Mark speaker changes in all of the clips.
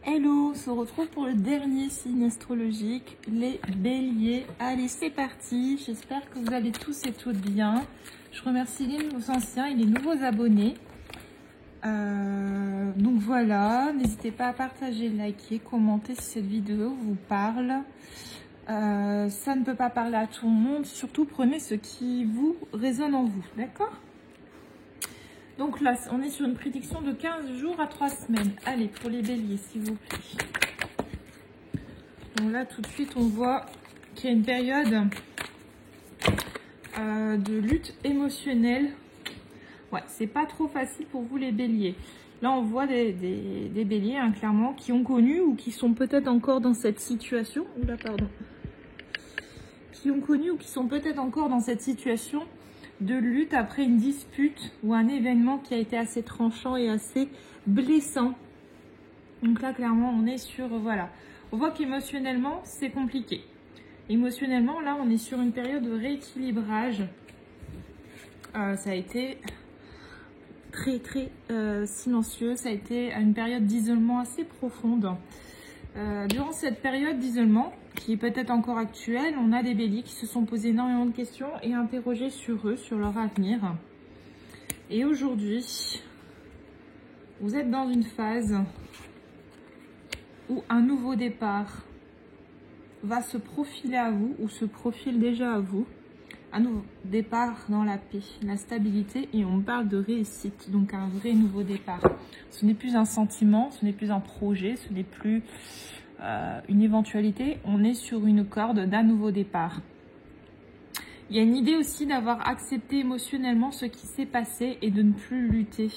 Speaker 1: Hello, on se retrouve pour le dernier signe astrologique, les béliers. Allez, c'est parti. J'espère que vous allez tous et toutes bien. Je remercie les anciens et les nouveaux abonnés. Donc voilà, n'hésitez pas à partager, liker, commenter si cette vidéo vous parle. Ça ne peut pas parler à tout le monde. Surtout, prenez ce qui vous résonne en vous, d'accord ? Donc là, on est sur une prédiction de 15 jours à 3 semaines. Allez, pour les béliers, s'il vous plaît. Donc là, tout de suite, on voit qu'il y a une période de lutte émotionnelle. Ouais, c'est pas trop facile pour vous, les béliers. Là, on voit des béliers, hein, clairement, qui ont connu ou qui sont peut-être encore dans cette situation. Oula, pardon. Qui ont connu ou qui sont peut-être encore dans cette situation de lutte après une dispute ou un événement qui a été assez tranchant et assez blessant. Donc là, clairement, on est sur, voilà. On voit qu'émotionnellement, c'est compliqué. Émotionnellement, là, on est sur une période de rééquilibrage. Ça a été très, très silencieux. Ça a été une période d'isolement assez profonde. Durant cette période d'isolement, qui est peut-être encore actuelle, on a des béliers qui se sont posés énormément de questions et interrogés sur eux, sur leur avenir. Et aujourd'hui, vous êtes dans une phase où un nouveau départ va se profiler à vous ou se profile déjà à vous. Un nouveau départ dans la paix, la stabilité, et on parle de réussite, donc un vrai nouveau départ. Ce n'est plus un sentiment, ce n'est plus un projet, ce n'est plus une éventualité, on est sur une corde d'un nouveau départ. Il y a une idée aussi d'avoir accepté émotionnellement ce qui s'est passé et de ne plus lutter.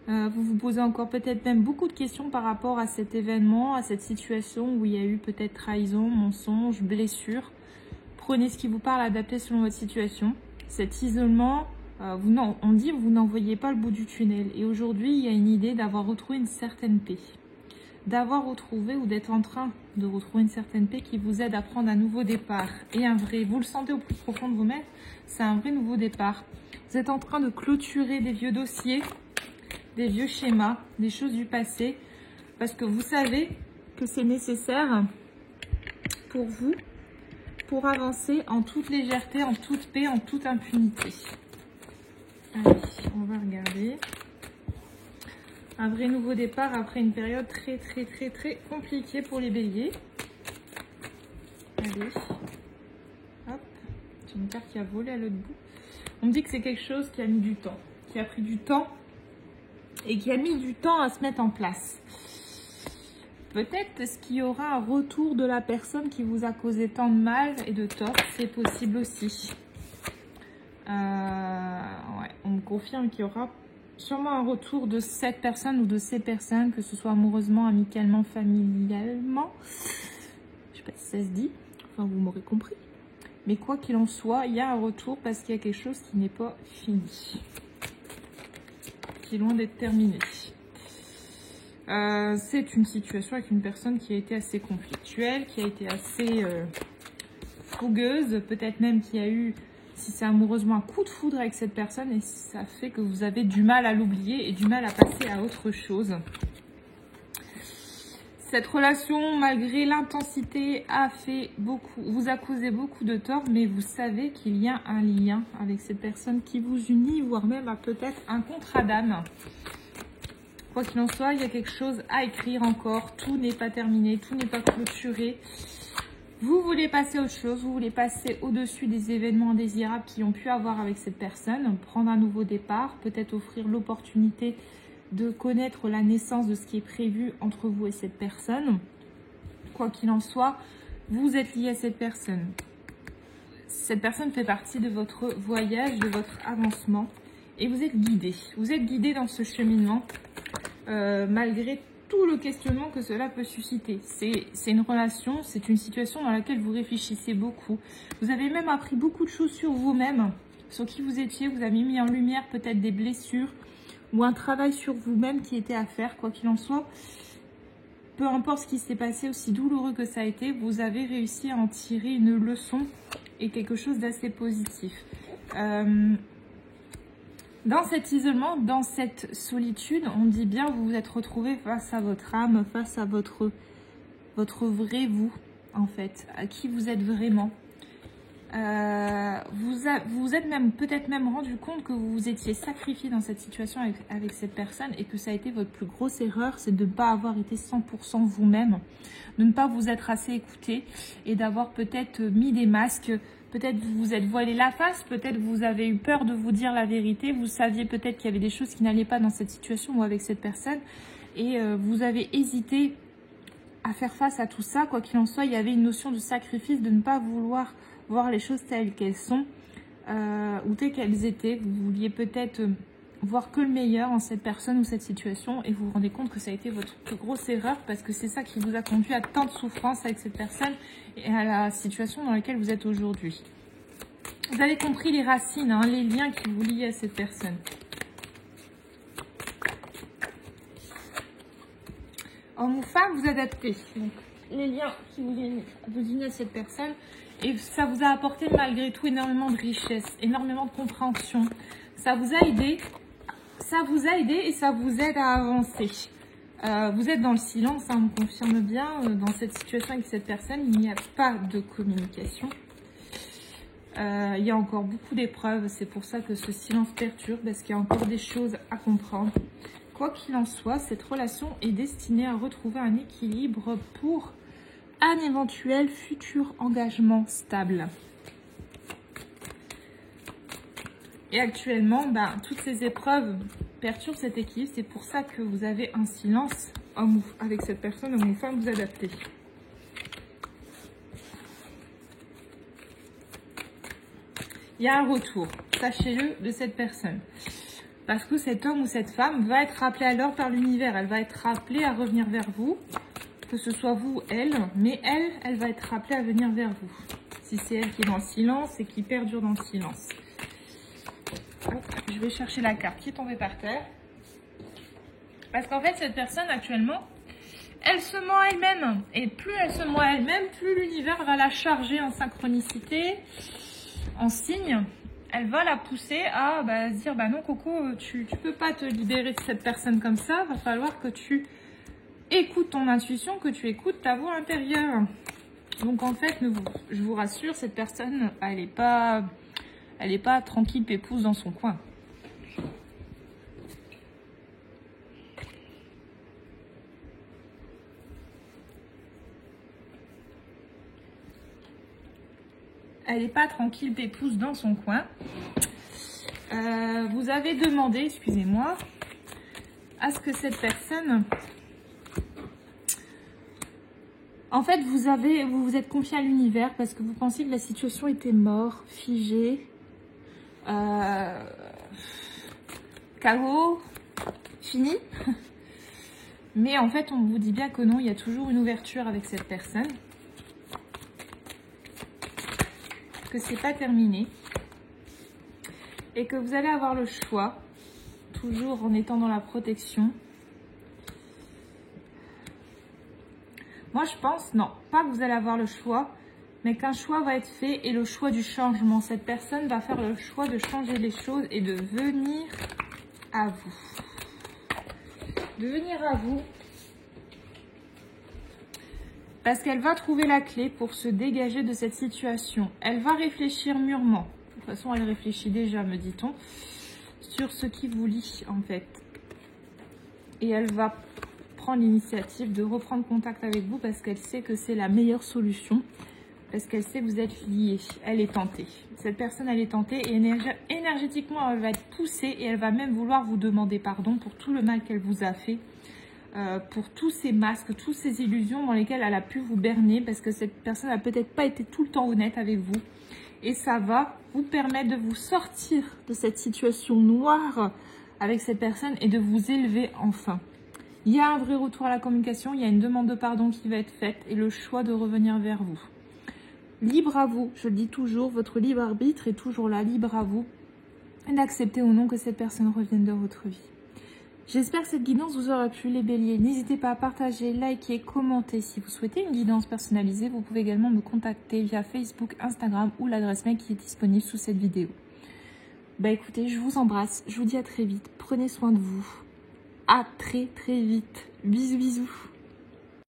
Speaker 1: Vous vous posez encore peut-être même beaucoup de questions par rapport à cet événement, à cette situation où il y a eu peut-être trahison, mensonge, blessure. Prenez ce qui vous parle, adaptez selon votre situation. Cet isolement, on dit que vous n'en voyez pas le bout du tunnel. Et aujourd'hui, il y a une idée d'avoir retrouvé une certaine paix. D'avoir retrouvé ou d'être en train de retrouver une certaine paix qui vous aide à prendre un nouveau départ. Et un vrai, vous le sentez au plus profond de vous-même, c'est un vrai nouveau départ. Vous êtes en train de clôturer des vieux dossiers, des vieux schémas, des choses du passé, parce que vous savez que c'est nécessaire pour vous, pour avancer en toute légèreté, en toute paix, en toute impunité. Allez, on va regarder. Un vrai nouveau départ après une période très compliquée pour les béliers. Allez. Hop. J'ai une carte qui a volé à l'autre bout. On me dit que c'est quelque chose qui a mis du temps. Qui a pris du temps. Et qui a mis du temps à se mettre en place. Peut-être est-ce qu'il y aura un retour de la personne qui vous a causé tant de mal et de tort. C'est possible aussi. Ouais, on me confirme qu'il y aura sûrement un retour de cette personne ou de ces personnes, que ce soit amoureusement, amicalement, familialement. Je sais pas si ça se dit. Enfin, vous m'aurez compris. Mais quoi qu'il en soit, il y a un retour parce qu'il y a quelque chose qui n'est pas fini. Qui est loin d'être terminé. C'est une situation avec une personne qui a été assez conflictuelle, qui a été assez fougueuse, peut-être même qu'il y a eu, si c'est amoureusement, un coup de foudre avec cette personne et ça fait que vous avez du mal à l'oublier et du mal à passer à autre chose. Cette relation, malgré l'intensité, a fait beaucoup, vous a causé beaucoup de tort, mais vous savez qu'il y a un lien avec cette personne qui vous unit, voire même peut-être un contrat d'âme. Quoi qu'il en soit, il y a quelque chose à écrire encore. Tout n'est pas terminé, tout n'est pas clôturé. Vous voulez passer à autre chose, vous voulez passer au-dessus des événements indésirables qui ont pu avoir avec cette personne, prendre un nouveau départ, peut-être offrir l'opportunité de connaître la naissance de ce qui est prévu entre vous et cette personne. Quoi qu'il en soit, vous êtes lié à cette personne. Cette personne fait partie de votre voyage, de votre avancement et vous êtes guidé. Vous êtes guidé dans ce cheminement malgré tout le questionnement que cela peut susciter. C'est une relation, c'est une situation dans laquelle vous réfléchissez beaucoup. Vous avez même appris beaucoup de choses sur vous-même, sur qui vous étiez. Vous avez mis en lumière peut-être des blessures ou un travail sur vous-même qui était à faire. Quoi qu'il en soit, peu importe ce qui s'est passé, aussi douloureux que ça a été, vous avez réussi à en tirer une leçon et quelque chose d'assez positif. Dans cet isolement, dans cette solitude, on dit bien vous vous êtes retrouvé face à votre âme, face à votre vrai vous, en fait, à qui vous êtes vraiment. Vous êtes même peut-être même rendu compte que vous vous étiez sacrifié dans cette situation avec cette personne et que ça a été votre plus grosse erreur, c'est de ne pas avoir été 100% vous-même, de ne pas vous être assez écouté et d'avoir peut-être mis des masques, peut-être vous vous êtes voilé la face, peut-être vous avez eu peur de vous dire la vérité, vous saviez peut-être qu'il y avait des choses qui n'allaient pas dans cette situation ou avec cette personne et vous avez hésité à faire face à tout ça. Quoi qu'il en soit, il y avait une notion de sacrifice, de ne pas vouloir voir les choses telles qu'elles sont ou telles qu'elles étaient. Vous vouliez peut-être voir que le meilleur en cette personne ou cette situation et vous vous rendez compte que ça a été votre plus grosse erreur parce que c'est ça qui vous a conduit à tant de souffrance avec cette personne et à la situation dans laquelle vous êtes aujourd'hui. Vous avez compris les racines, hein, les liens qui vous lient à cette personne. Homme ou femme, vous adaptez. Donc, les liens qui vous unissent à cette personne. Et ça vous a apporté malgré tout énormément de richesse, énormément de compréhension. Ça vous a aidé et ça vous aide à avancer. Vous êtes dans le silence, hein, on me confirme bien. Dans cette situation avec cette personne, il n'y a pas de communication. Il y a encore beaucoup d'épreuves. C'est pour ça que ce silence perturbe, parce qu'il y a encore des choses à comprendre. Quoi qu'il en soit, cette relation est destinée à retrouver un équilibre pour un éventuel futur engagement stable. Et actuellement, toutes ces épreuves perturbent cet équilibre. C'est pour ça que vous avez un silence avec cette personne, homme ou femme, vous adaptez. Il y a un retour, sachez-le, de cette personne. Parce que cet homme ou cette femme va être rappelé à l'heure par l'univers. Elle va être rappelée à revenir vers vous. Que ce soit vous ou elle. Mais elle va être rappelée à venir vers vous. Si c'est elle qui est dans le silence et qui perdure dans le silence. Je vais chercher la carte qui est tombée par terre. Parce qu'en fait, cette personne actuellement, elle se ment à elle-même. Et plus elle se ment à elle-même, plus l'univers va la charger en synchronicité, en signe. Elle va la pousser à se dire non Coco, tu peux pas te libérer de cette personne comme ça, va falloir que tu écoutes ton intuition, que tu écoutes ta voix intérieure. Donc en fait, je vous rassure, cette personne, elle est pas tranquille pépouze dans son coin. Elle n'est pas tranquille pépouze dans son coin. Vous avez demandé, excusez-moi, à ce que cette personne... En fait, vous vous êtes confié à l'univers parce que vous pensiez que la situation était morte, figée, chaos, fini. Mais en fait, on vous dit bien que non, il y a toujours une ouverture avec cette personne. Que c'est pas terminé. Et que vous allez avoir le choix, toujours en étant dans la protection. Moi, je pense, non, pas que vous allez avoir le choix, mais qu'un choix va être fait et le choix du changement. Cette personne va faire le choix de changer les choses et de venir à vous. De venir à vous. Parce qu'elle va trouver la clé pour se dégager de cette situation. Elle va réfléchir mûrement. De toute façon, elle réfléchit déjà, me dit-on, sur ce qui vous lie, en fait. Et elle va prendre l'initiative de reprendre contact avec vous parce qu'elle sait que c'est la meilleure solution. Parce qu'elle sait que vous êtes liés. Elle est tentée. Cette personne, elle est tentée et énergétiquement, elle va être poussée et elle va même vouloir vous demander pardon pour tout le mal qu'elle vous a fait. Pour tous ces masques, toutes ces illusions dans lesquelles elle a pu vous berner parce que cette personne n'a peut-être pas été tout le temps honnête avec vous. Et ça va vous permettre de vous sortir de cette situation noire avec cette personne et de vous élever enfin. Il y a un vrai retour à la communication, il y a une demande de pardon qui va être faite et le choix de revenir vers vous. Libre à vous, je le dis toujours, votre libre arbitre est toujours là, libre à vous d'accepter ou non que cette personne revienne dans votre vie. J'espère que cette guidance vous aura plu les béliers. N'hésitez pas à partager, liker, commenter. Si vous souhaitez une guidance personnalisée, vous pouvez également me contacter via Facebook, Instagram ou l'adresse mail qui est disponible sous cette vidéo. Bah écoutez, je vous embrasse, je vous dis à très vite, prenez soin de vous. À très très vite, bisous bisous.